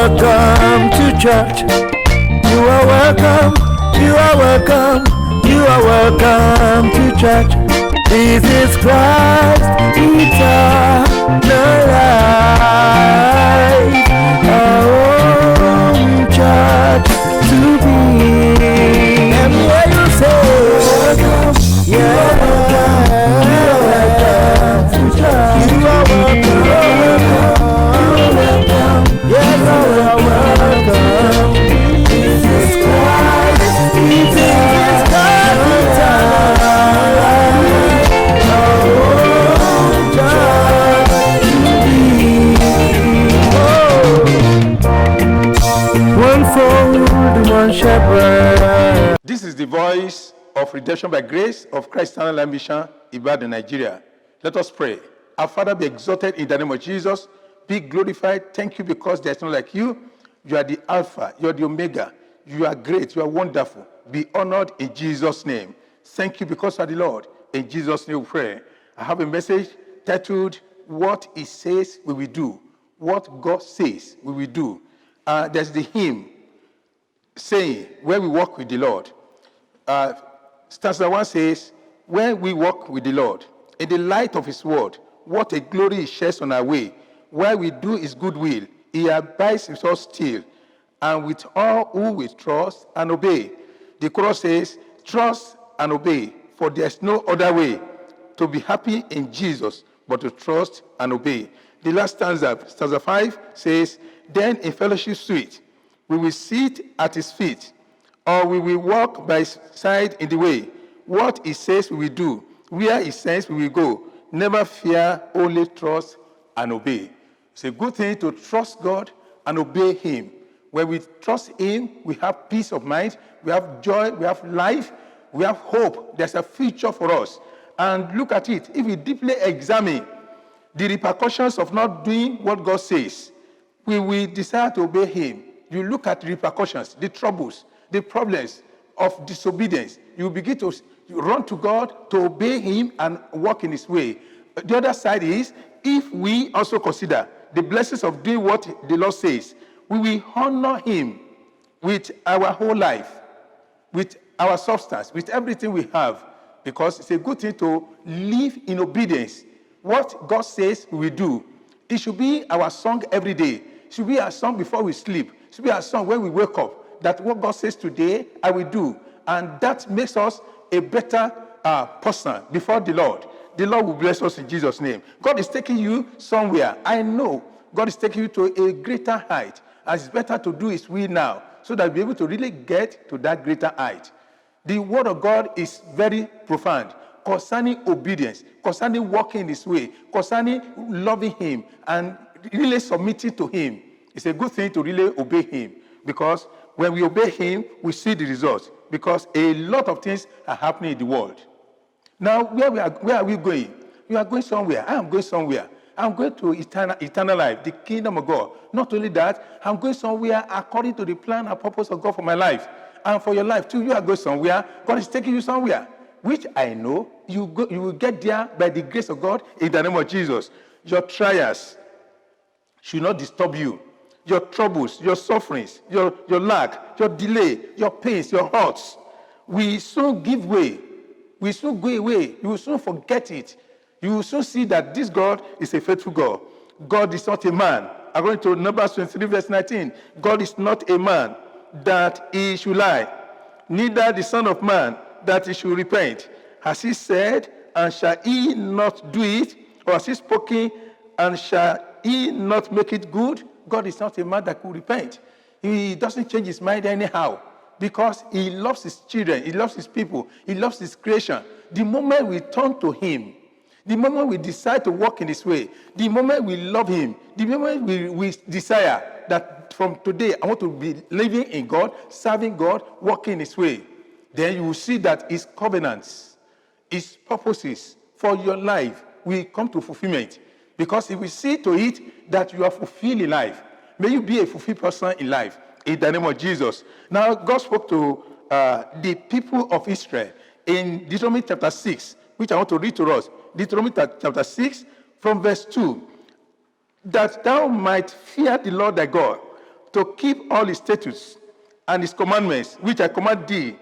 welcome to church. You are welcome. You are welcome. You are welcome to church. Jesus Christ, eternal life. Our own church to be. Everywhere you say, welcome. Yeah, you are welcome to church. You are welcome. Yes, you are welcome. Jesus Christ, Jesus Christ, eternal life. Our own church to be. One fold, one shepherd. This is the voice of redemption by grace of Christ Eternal Life Mission, Ibadan, Nigeria. Let us pray. Our Father, be exalted in the name of Jesus. Be glorified. Thank you because there is none like you. You are the Alpha. You are the Omega. You are great. You are wonderful. Be honored in Jesus' name. Thank you because you are the Lord. In Jesus' name we pray. I have a message titled, What He Says We Will Do. What God says we will do. There's the hymn saying, where we walk with the Lord. Stanza 1 says, when we walk with the Lord, in the light of his word, what a glory he shares on our way. Where we do his good will, he abides with us still, and with all who will trust and obey. The chorus says, trust and obey, for there is no other way to be happy in Jesus, but to trust and obey. The last stanza 5 says, then in fellowship sweet, we will sit at his feet, or we will walk by his side in the way. What he says we will do, where he sends we will go. Never fear, only trust and obey. It's a good thing to trust God and obey him. When we trust him, we have peace of mind, we have joy, we have life, we have hope. There's a future for us. And look at it. If we deeply examine the repercussions of not doing what God says, we will desire to obey him. You look at the repercussions, the troubles, the problems of disobedience. You begin to run to God to obey him and walk in his way. The other side is, if we also consider the blessings of doing what the Lord says, we will honor him with our whole life, with our substance, with everything we have, because it's a good thing to live in obedience. What God says we will do. It should be our song every day. It should be our song before we sleep. It should be our song when we wake up, that what God says today, I will do. And that makes us a better person before the Lord. The Lord will bless us in Jesus' name. God is taking you somewhere. I know God is taking you to a greater height. And it's better to do his will now, so that we'll be able to really get to that greater height. The word of God is very profound concerning obedience, concerning walking his way, concerning loving him and really submitting to him. It's a good thing to really obey him, because when we obey him, we see the results, because a lot of things are happening in the world. Now, where are we going? We are going somewhere. I am going somewhere. I'm going to eternal life, the kingdom of God. Not only that, I'm going somewhere according to the plan and purpose of God for my life. And for your life too, you are going somewhere. God is taking you somewhere, which I know you will get there by the grace of God in the name of Jesus. Your trials should not disturb you. Your troubles, your sufferings, your lack, your delay, your pains, your hurts, we soon give way. We soon go away. You will soon forget it. You will soon see that this God is a faithful God. God is not a man. According to Numbers 23, verse 19, God is not a man that he should lie, neither the Son of Man that he should repent. Has he said, and shall he not do it? Or has he spoken, and shall he not make it good? God is not a man that could repent. He doesn't change his mind anyhow, because he loves his children, he loves his people, he loves his creation. The moment we turn to him, the moment we decide to walk in his way, the moment we love him, the moment we desire that from today I want to be living in God, serving God, walking his way, then you will see that his covenants, his purposes for your life will come to fulfillment. Because he will see to it that you are fulfilled in life. May you be a fulfilled person in life, in the name of Jesus. Now, God spoke to the people of Israel in Deuteronomy chapter 6, which I want to read to us. Deuteronomy chapter 6, from verse 2. That thou might fear the Lord thy God, to keep all his statutes and his commandments, which I command thee,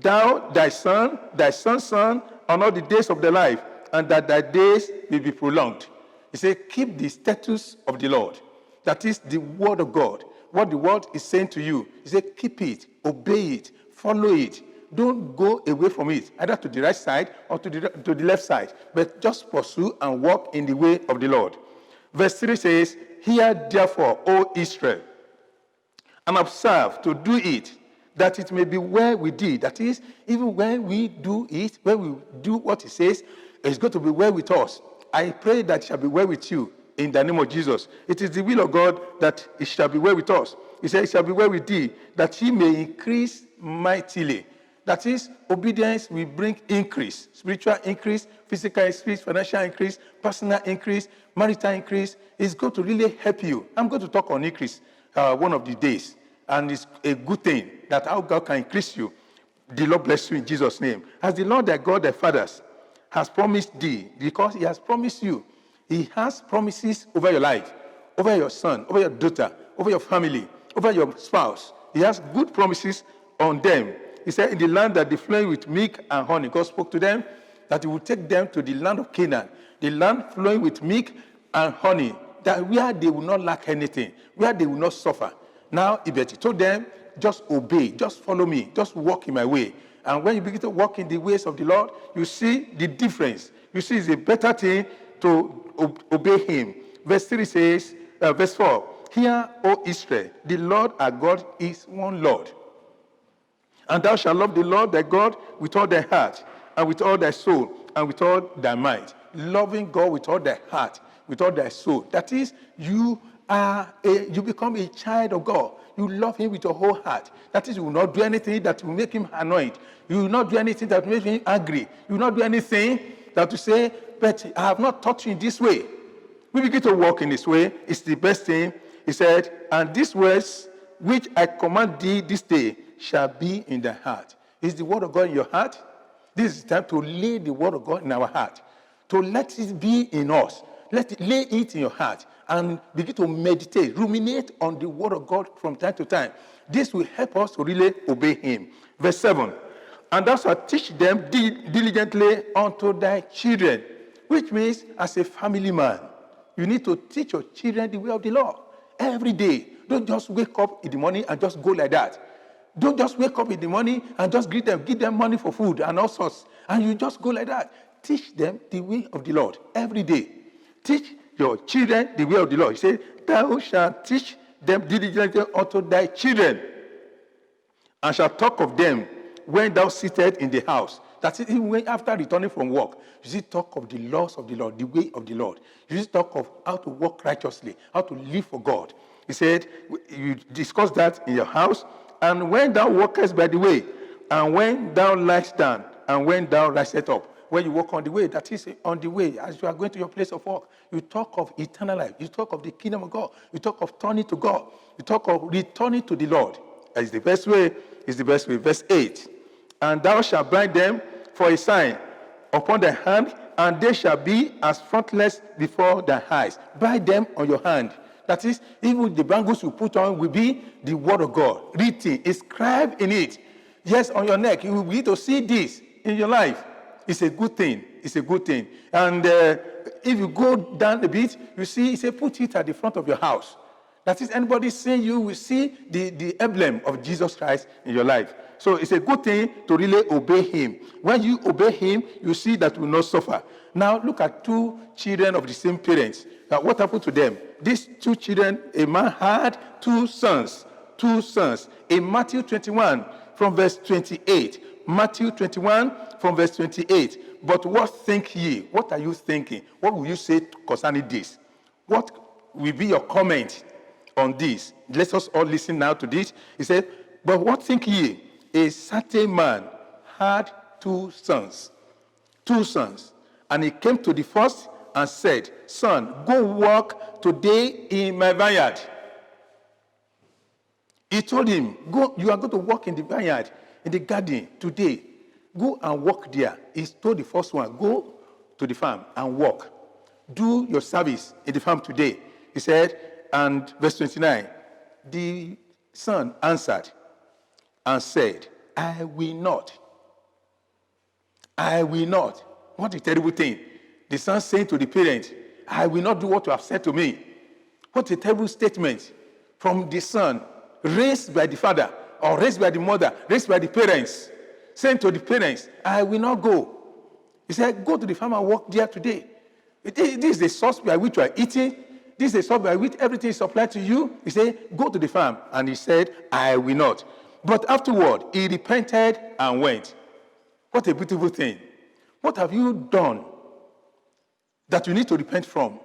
thou, thy son, thy son's son, on all the days of thy life, and that thy days may be prolonged. He said, keep the statutes of the Lord. That is the word of God. What the word is saying to you. He said, keep it, obey it, follow it. Don't go away from it, either to the right side or to the left side, but just pursue and walk in the way of the Lord. Verse 3 says, hear therefore, O Israel, and observe to do it, that it may be well with thee. That is, even when we do it, when we do what he says, it's going to be well with us. I pray that it shall be well with you in the name of Jesus. It is the will of God that it shall be well with us. He said, it shall be well with thee, that he may increase mightily. That is, obedience will bring increase, spiritual increase, physical increase, financial increase, personal increase, marital increase. It's going to really help you. I'm going to talk on increase one of the days. And it's a good thing that how God can increase you. The Lord bless you in Jesus' name. As the Lord thy God, thy fathers, has promised thee, because he has promised you. He has promises over your life, over your son, over your daughter, over your family, over your spouse. He has good promises on them. He said, in the land that they flowing with milk and honey, God spoke to them that he would take them to the land of Canaan, the land flowing with milk and honey, that where they will not lack anything, where they will not suffer. Now, he told them, just obey, just follow me, just walk in my way. And when you begin to walk in the ways of the Lord, you see the difference. You see it's a better thing to obey him. Verse 3 says, verse 4, hear, O Israel, the Lord our God is one Lord. And thou shalt love the Lord thy God with all thy heart, and with all thy soul, and with all thy might. Loving God with all thy heart, with all thy soul. That is, you become a child of God. You love him with your whole heart. That is, you will not do anything that will make him annoyed. You will not do anything that will make him angry. You will not do anything that will say, but I have not taught you in this way. We begin to walk in this way. It's the best thing. He said, and these words which I command thee this day shall be in thy heart. Is the word of God in your heart? This is the time to lay the word of God in our heart. To let it be in us. Lay it in your heart and begin to meditate, ruminate on the word of God from time to time. This will help us to really obey him. Verse 7, and thou shalt teach them diligently unto thy children, which means as a family man, you need to teach your children the way of the Lord every day. Don't just wake up in the morning and just go like that. Don't just wake up in the morning and just give them money for food and all sorts, and you just go like that. Teach them the way of the Lord every day. Teach your children the way of the Lord. He said, thou shalt teach them diligently unto thy children, and shalt talk of them when thou sittest in the house. That is, even after returning from work, you see talk of the laws of the Lord, the way of the Lord. You see talk of how to walk righteously, how to live for God. He said, you discuss that in your house, and when thou walkest by the way, and when thou liest down, and when thou risest up. When you walk on the way, that is on the way, as you are going to your place of work, you talk of eternal life. You talk of the kingdom of God. You talk of turning to God. You talk of returning to the Lord. That is the best way. Is the best way. Verse 8. And thou shalt bind them for a sign upon thy hand, and they shall be as frontlets before thy eyes. Bind them on your hand. That is, even the bangles you put on will be the word of God, written, inscribed in it. Yes, on your neck. You will begin to see this in your life. It's a good thing. It's a good thing. And if you go down a bit, you see, he said, put it at the front of your house. That is, anybody seeing you will see the emblem of Jesus Christ in your life. So it's a good thing to really obey him. When you obey him, you see that you will not suffer. Now, look at two children of the same parents. Now, what happened to them? These two children, a man had two sons. In Matthew 21, from verse 28. Matthew 21, from verse 28. But what think ye? What are you thinking? What will you say concerning this? What will be your comment on this? Let us all listen now to this. He said, but what think ye? A certain man had two sons. And he came to the first and said, son, go work today in my vineyard. He told him, go, you are going to work in the vineyard, in the garden today. Go and work there. He told the first one, go to the farm and work. Do your service in the farm today. He said, and verse 29, The son answered and said, I will not. I will not. What a terrible thing. The son saying to the parent, I will not do what you have said to me. What a terrible statement from the son, raised by the father, or raised by the mother, raised by the parents, saying to the parents, I will not go. He said, go to the farm and work there today. This is the source by which you are eating. This is the source by which everything is supplied to you. He said, go to the farm. And he said, I will not. But afterward, he repented and went. What a beautiful thing. What have you done that you need to repent from?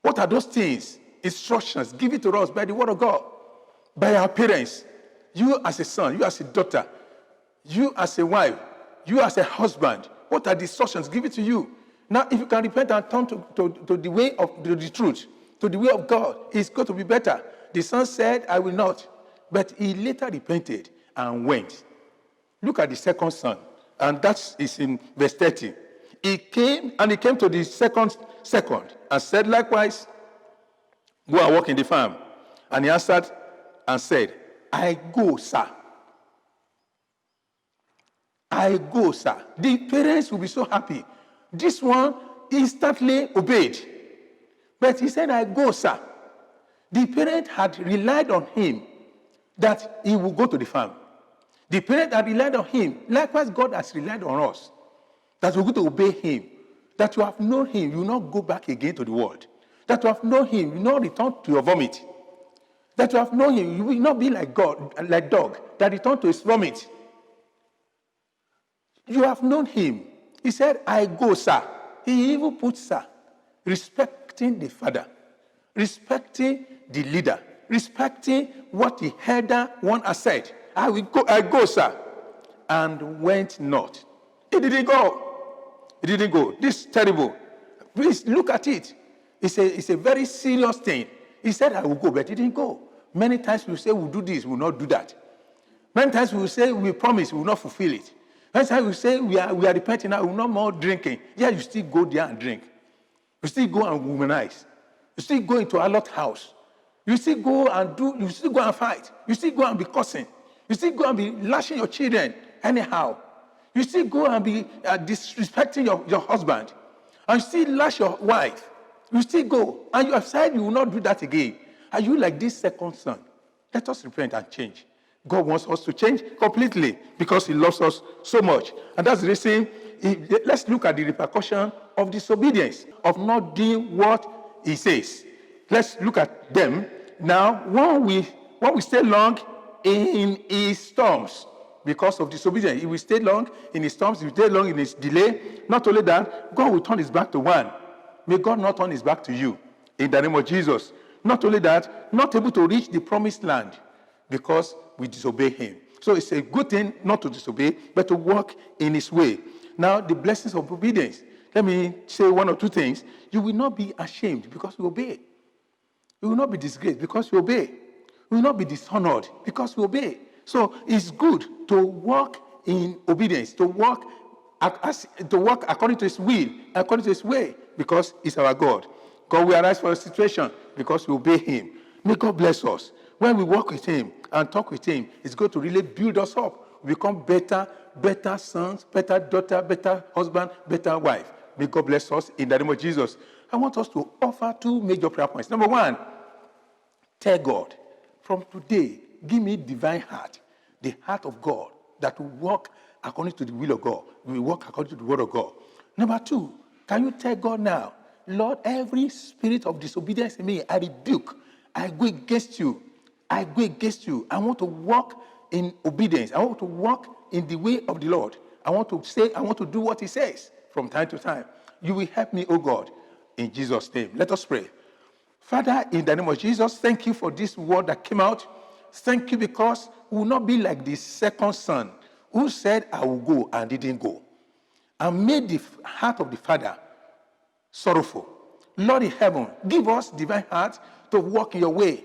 What are those things, instructions given to us by the word of God, by our parents? You as a son, you as a daughter, you as a wife, you as a husband, what are the instructions given to you? Now, if you can repent and turn to the way of the truth, to the way of God, it's going to be better. The son said, I will not. But he later repented and went. Look at the second son. And that is in verse 30. He came to the second and said, likewise, go and work in the farm. And he answered and said, I go, sir. I go, sir. The parents will be so happy. This one instantly obeyed. But he said, I go, sir. The parent had relied on him that he will go to the farm. The parent had relied on him. Likewise, God has relied on us that we're going to obey him. That you have known him, you will not go back again to the world. That you have known him, you will not return to your vomit. That you have known him, you will not be like God, like dog, that return to his vomit. You have known him. He said, I go, sir. He even put sir, respecting the father, respecting the leader, respecting what the elder one has said. I go, sir. And went not. He didn't go. He didn't go. This is terrible. Please look at it. It's a very serious thing. He said, I will go, but he didn't go. Many times we say we'll do this, we'll not do that. Many times we will say we promise, we will not fulfill it. Many times we say we are repenting now, we will not more drinking. Yeah, you still go there and drink. You still go and womanize. You still go into a lot house. You still go and fight. You still go and be cursing. You still go and be lashing your children anyhow. You still go and be disrespecting your husband. And you still lash your wife. You still go. And you have said you will not do that again. Are you like this second son? Let us repent and change. God wants us to change completely because he loves us so much. And that's the reason, let's look at the repercussion of disobedience, of not doing what he says. Let's look at them. Now, when we stay long in his storms because of disobedience, if we stay long in his storms, if we stay long in his delay, not only that, God will turn his back to one. May God not turn his back to you in the name of Jesus. Not only that, not able to reach the promised land because we disobey him. So it's a good thing not to disobey, but to walk in his way. Now, the blessings of obedience. Let me say one or two things. You will not be ashamed because you obey. You will not be disgraced because you obey. You will not be dishonored because you obey. So it's good to walk in obedience, to walk according to his will, according to his way, because he's our God. God will arise for a situation because we obey him. May God bless us. When we walk with him and talk with him, it's going to really build us up. We become better sons, better daughter, better husband, better wife. May God bless us in the name of Jesus. I want us to offer two major prayer points. Number one, tell God, from today, give me divine heart, the heart of God that will walk according to the will of God. We will walk according to the word of God. Number two, can you tell God now, Lord, every spirit of disobedience in me, I rebuke. I go against you. I go against you. I want to walk in obedience. I want to walk in the way of the Lord. I want to do what he says from time to time. You will help me, oh God, in Jesus' name. Let us pray. Father, in the name of Jesus, thank you for this word that came out. Thank you because we will not be like the second son who said, I will go and didn't go, and made the heart of the father sorrowful. Lord in heaven, give us divine heart to walk in your way.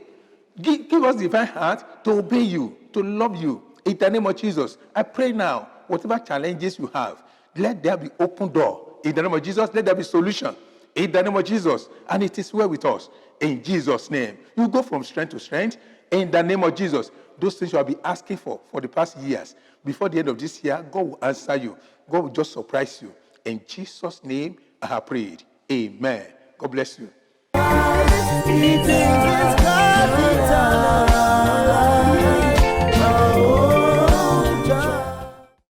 Give us divine heart to obey you, to love you. In the name of Jesus, I pray now, whatever challenges you have, let there be open door. In the name of Jesus, let there be solution. In the name of Jesus, and it is well with us. In Jesus' name, you go from strength to strength. In the name of Jesus, those things you have been asking for the past years, before the end of this year, God will answer you. God will just surprise you. In Jesus' name, I have prayed. Amen. God bless you.